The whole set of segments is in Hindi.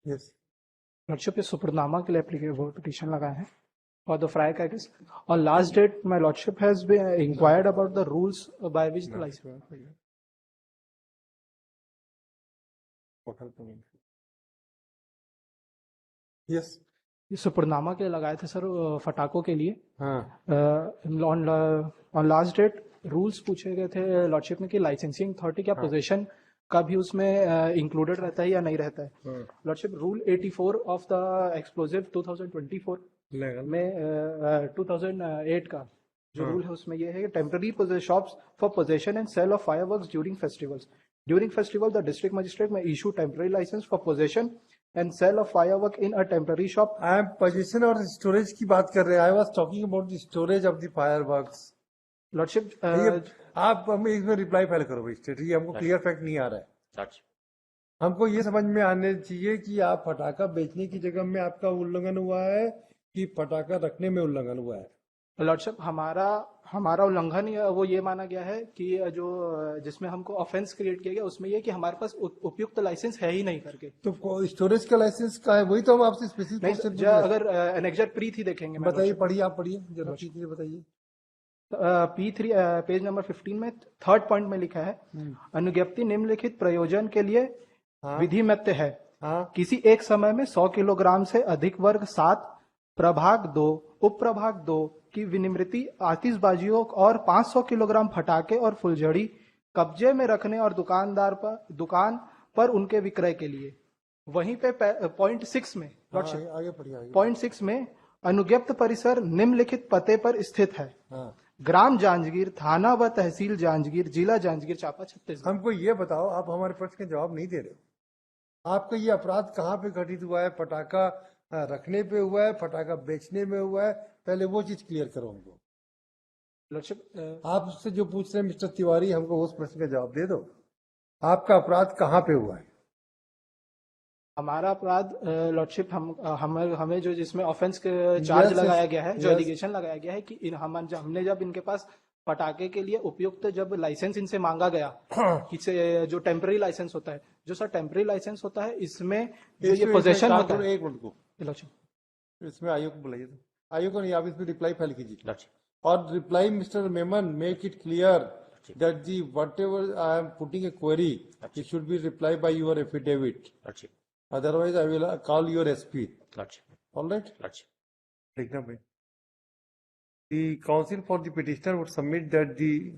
Yes. लॉर्डशिप ये सुपरनामा के लिए पिटीशन लगाए हैं for the fry crackers. On last date, my lordship has been inquired about the rules by which the license. What are the names? Yes. ये सुपरनामा के लिए लगाए थे सर, फटाकों के लिए। हाँ. ऑन लास्ट डेट रूल्स पूछे गए थे लॉर्डशिप में कि लाइसेंसिंग अथॉरिटी का पोजीशन का भी उसमें इंक्लूडेड रहता है या नहीं रहता है। Lordship rule 84 of the explosive 2024 में 2008 का जो रूल है उसमें ये है कि temporary shops for possession and sale of fireworks during festivals. During festival the district magistrate may issue temporary licence for possession and sale of firework in a temporary shop. I am possession और storage की बात कर रहे हैं. I was talking about the storage of the fireworks. Lordship, आप हमें इसमें रिप्लाई फाइल करो भाई. स्ट्रेटजी हमको क्लियर फैक्ट नहीं आ रहा है. हमको ये समझ में आने चाहिए कि आप फटाखा बेचने की जगह में आपका उल्लंघन हुआ है कि फटाखा रखने में उल्लंघन हुआ है. लॉर्डशिप हमारा उल्लंघन वो ये माना गया है कि जो जिसमें हमको ऑफेंस क्रिएट किया गया उसमें ये कि हमारे पास उपयुक्त लाइसेंस है ही नहीं करके. तो स्टोरेज का लाइसेंस का है, वही तो हम आपसे स्पेसिफिक. अगर एनेक्जर प्री थी देखेंगे, बताइए, पढ़िए, आप पढ़िए जरा, बताइए. P3 पेज नंबर 15 में थर्ड पॉइंट में लिखा है अनुज्ञप्ति निम्नलिखित प्रयोजन के लिए विधिमत्य है. किसी एक समय में 100 किलोग्राम से अधिक वर्ग 7 प्रभाग 2 उप प्रभाग 2 की विनिमृति आतिशबाजियों और 500 किलोग्राम फटाके और फुलझड़ी कब्जे में रखने और दुकान पर उनके विक्रय के लिए. वहीं पे पॉइंट 6 में पॉइंट 6 में अनुज्ञप्त परिसर निम्नलिखित पते पर स्थित है. ग्राम जांजगीर, थाना व तहसील जांजगीर, जिला जांजगीर चांपा, छत्तीसगढ़. हमको ये बताओ, आप हमारे प्रश्न का जवाब नहीं दे रहे हो. आपका ये अपराध कहाँ पे घटित हुआ है? पटाखा रखने पे हुआ है, पटाखा बेचने में हुआ है? पहले वो चीज क्लियर करो हमको. लॉर्डशिप, आपसे जो पूछ रहे हैं मिस्टर तिवारी, हमको उस प्रश्न का जवाब दे दो. आपका अपराध कहाँ पे हुआ है? हमारा अपराध लॉर्डशिप हमें जो जिसमें ऑफेंस चार्ज लगाया गया है, जो एलिगेशन लगाया गया है कि हमने जब इनके पास पटाखे के लिए उपयुक्त जब लाइसेंस इनसे मांगा गया कि जो टेम्पररी लाइसेंस होता है, जो सर टेम्पररी लाइसेंस होता है इसमें जो ये पोजेशन होता है. एक मिनट को इसमें आयोग को बुलाइए. आयोग को नहीं, आप इसमें रिप्लाई फाइल कीजिए. और reply mister Memon make it clear that the whatever I am putting a query, it should be replied by your affidavit. Otherwise, I will call your SP. All right? The counsel for the petitioner would submit that the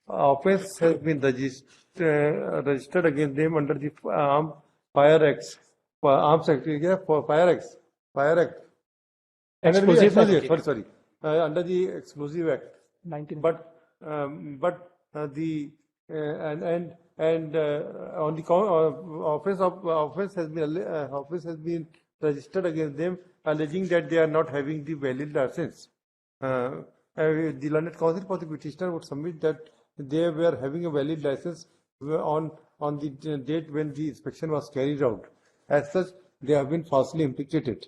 offence has been registered against them under the Fire Act. Arms Act, Fire Act. Sorry. Under the Explosive Act. 19. But on the offence has been registered against them, alleging that they are not having the valid license. The learned counsel for the petitioner would submit that they were having a valid license on the date when the inspection was carried out. As such, they have been falsely implicated.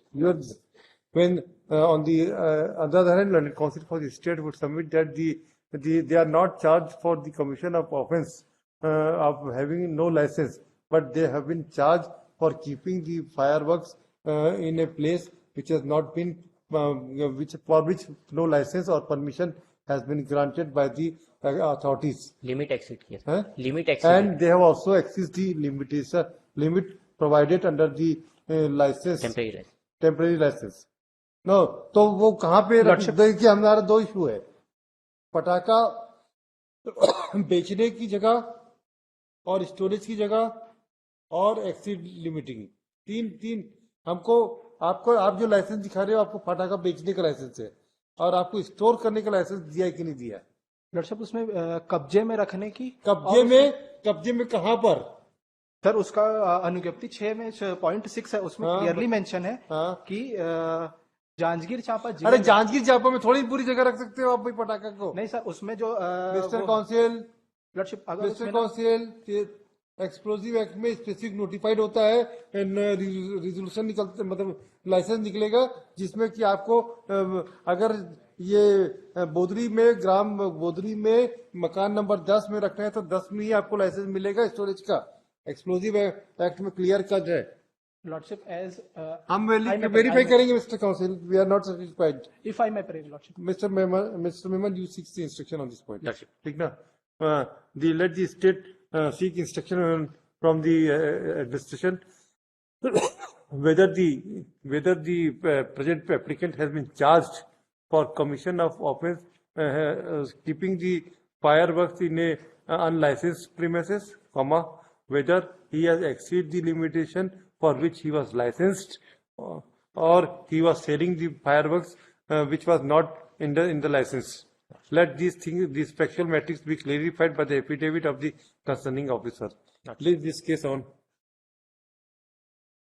When on the other hand, learned counsel for the state would submit that they are not charged for the commission of offence of having no license, but they have been charged for keeping the fireworks in a place which has not been for which no license or permission has been granted by the authorities. Limit exceed. And they have also exceeded the limit provided under the license. Temporary license. No, तो वो कहाँ पे देखिए, हमारा दो इशू है. पटाखा बेचने की जगह और स्टोरेज की जगह और एक्सीड लिमिटिंग. तीन हमको आप जो लाइसेंस दिखा रहे हो, आपको पटाखा बेचने का लाइसेंस है और आपको स्टोर करने का लाइसेंस दिया है कि नहीं दिया है? लॉर्डशिप, उसमें कब्जे में रखने की. कब्जे में कहाँ पर सर? उसका अनुज्ञप्ति 6 में पॉइंट 6 है, उसमें क्लियरली मेंशन है कि जांजगीर चांपा. अरे जांजगीर चांपा में थोड़ी पूरी जगह रख सकते हो आप भाई पटाखा को? नहीं सर, उसमें जो mister council, lordship, mister council, explosive act में स्पेसिफिक नोटिफाइड होता है, रिजोल्यूशन निकलता, मतलब लाइसेंस निकलेगा जिसमें कि आपको अगर ये बोदरी में मकान नंबर 10 में रखना है तो 10 में ही आपको लाइसेंस मिलेगा स्टोरेज का. एक्सप्लोजिव एक्ट में क्लियर कट है. Lordship, as हम I may- verify I may- करेंगे mister counsel, we are not satisfied. if I may pray, Lordship. Mr. Memon, you seek the instruction on this point. ठीक ना? Let the state seek instruction from the administration whether the present applicant has been charged for commission of offence keeping the fireworks in a unlicensed premises, comma, whether he has exceeded the limitation for which he was licensed, or he was selling the fireworks which was not in the license. Let these factual matters be clarified by the affidavit of the concerning officer. Leave this case on.